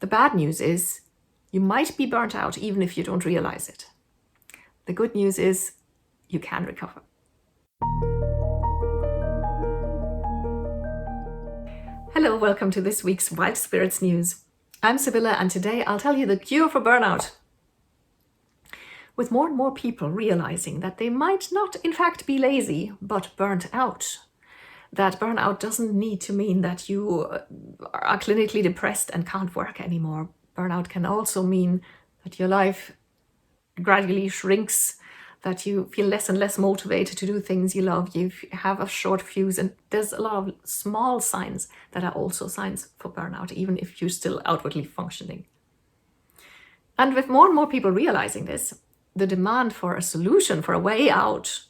The bad news is you might be burnt out even if you don't realize it. The good news is you can recover. Hello, welcome to this week's Wild Spirits News. I'm Sibylla, and today I'll tell you the cure for burnout. With more and more people realizing that they might not in fact be lazy, but burnt out, that burnout doesn't need to mean that you are clinically depressed and can't work anymore. Burnout can also mean that your life gradually shrinks, that you feel less and less motivated to do things you love, you have a short fuse, and there's a lot of small signs that are also signs for burnout, even if you're still outwardly functioning. And with more and more people realizing this, the demand for a solution, for a way out,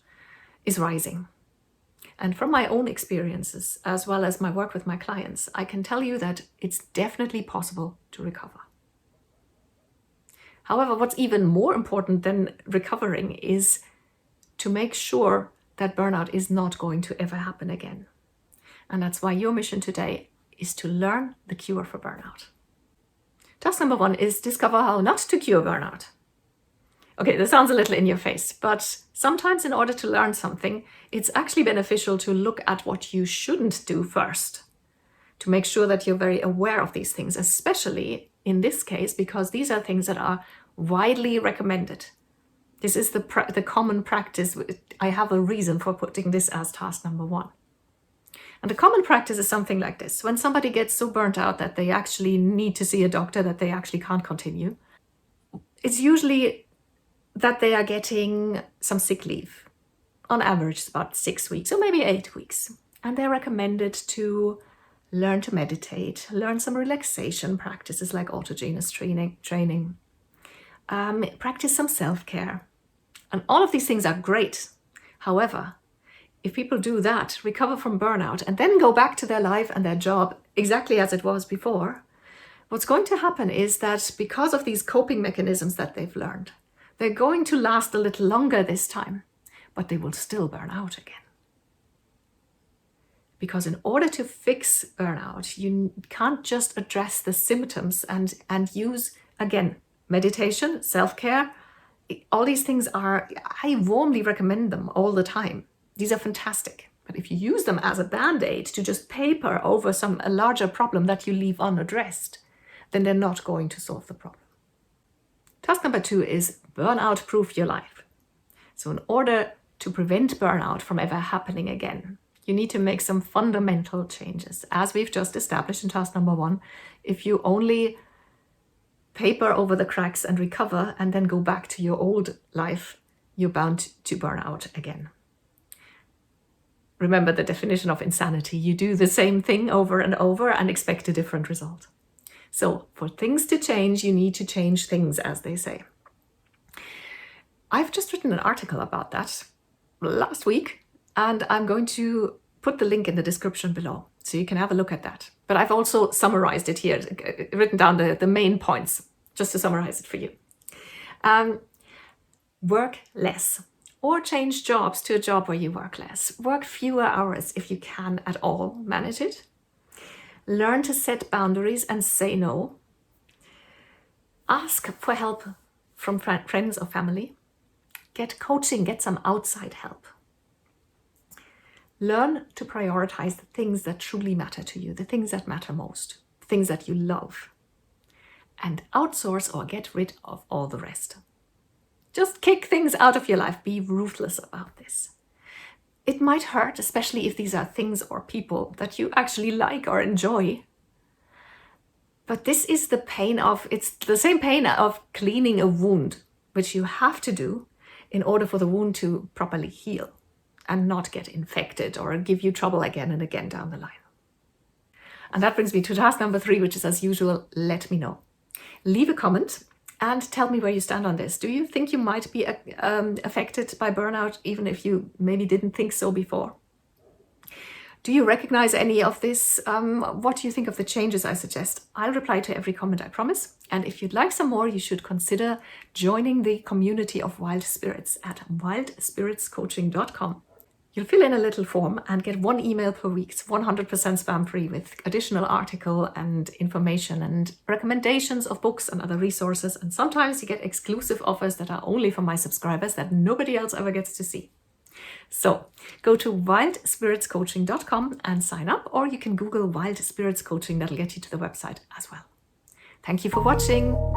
is rising. And from my own experiences, as well as my work with my clients, I can tell you that it's definitely possible to recover. However, what's even more important than recovering is to make sure that burnout is not going to ever happen again. And that's why your mission today is to learn the cure for burnout. Task number 1 is discover how not to cure burnout. Okay, this sounds a little in your face, but sometimes in order to learn something, it's actually beneficial to look at what you shouldn't do first, to make sure that you're very aware of these things, especially in this case, because these are things that are widely recommended. This is the common practice. I have a reason for putting this as task number 1. And the common practice is something like this. When somebody gets so burnt out that they actually need to see a doctor, that they actually can't continue, it's usually that they are getting some sick leave. On average, it's about 6 weeks or maybe 8 weeks. And they're recommended to learn to meditate, learn some relaxation practices like autogenous training, practice some self-care. And all of these things are great. However, if people do that, recover from burnout, and then go back to their life and their job exactly as it was before, what's going to happen is that because of these coping mechanisms that they've learned, they're going to last a little longer this time, but they will still burn out again. Because in order to fix burnout, you can't just address the symptoms and use, again, meditation, self-care. All these things I warmly recommend them all the time. These are fantastic. But if you use them as a band-aid to just paper over a larger problem that you leave unaddressed, then they're not going to solve the problem. Task number 2 is burnout-proof your life. So in order to prevent burnout from ever happening again, you need to make some fundamental changes. As we've just established in task number 1, if you only paper over the cracks and recover and then go back to your old life, you're bound to burn out again. Remember the definition of insanity. You do the same thing over and over and expect a different result. So for things to change, you need to change things, as they say. I've just written an article about that last week, and I'm going to put the link in the description below so you can have a look at that. But I've also summarized it here, written down the main points, just to summarize it for you. Work less, or change jobs to a job where you work less. Work fewer hours if you can at all manage it. Learn to set boundaries and say no. Ask for help from friends or family. Get coaching, get some outside help. Learn to prioritize the things that truly matter to you, the things that matter most, the things that you love. And outsource or get rid of all the rest. Just kick things out of your life. Be ruthless about this. It might hurt, especially if these are things or people that you actually like or enjoy. But this is it's the same pain of cleaning a wound, which you have to do in order for the wound to properly heal and not get infected or give you trouble again and again down the line. And that brings me to task number 3, which is, as usual, let me know. Leave a comment and tell me where you stand on this. Do you think you might be affected by burnout, even if you maybe didn't think so before? Do you recognize any of this? What do you think of the changes I suggest? I'll reply to every comment, I promise. And if you'd like some more, you should consider joining the community of Wild Spirits at wildspiritscoaching.com. You'll fill in a little form and get 1 email per week. It's 100% spam free with additional article and information and recommendations of books and other resources. And sometimes you get exclusive offers that are only for my subscribers that nobody else ever gets to see. So go to wildspiritscoaching.com and sign up, or you can Google Wild Spirits Coaching. That'll get you to the website as well. Thank you for watching.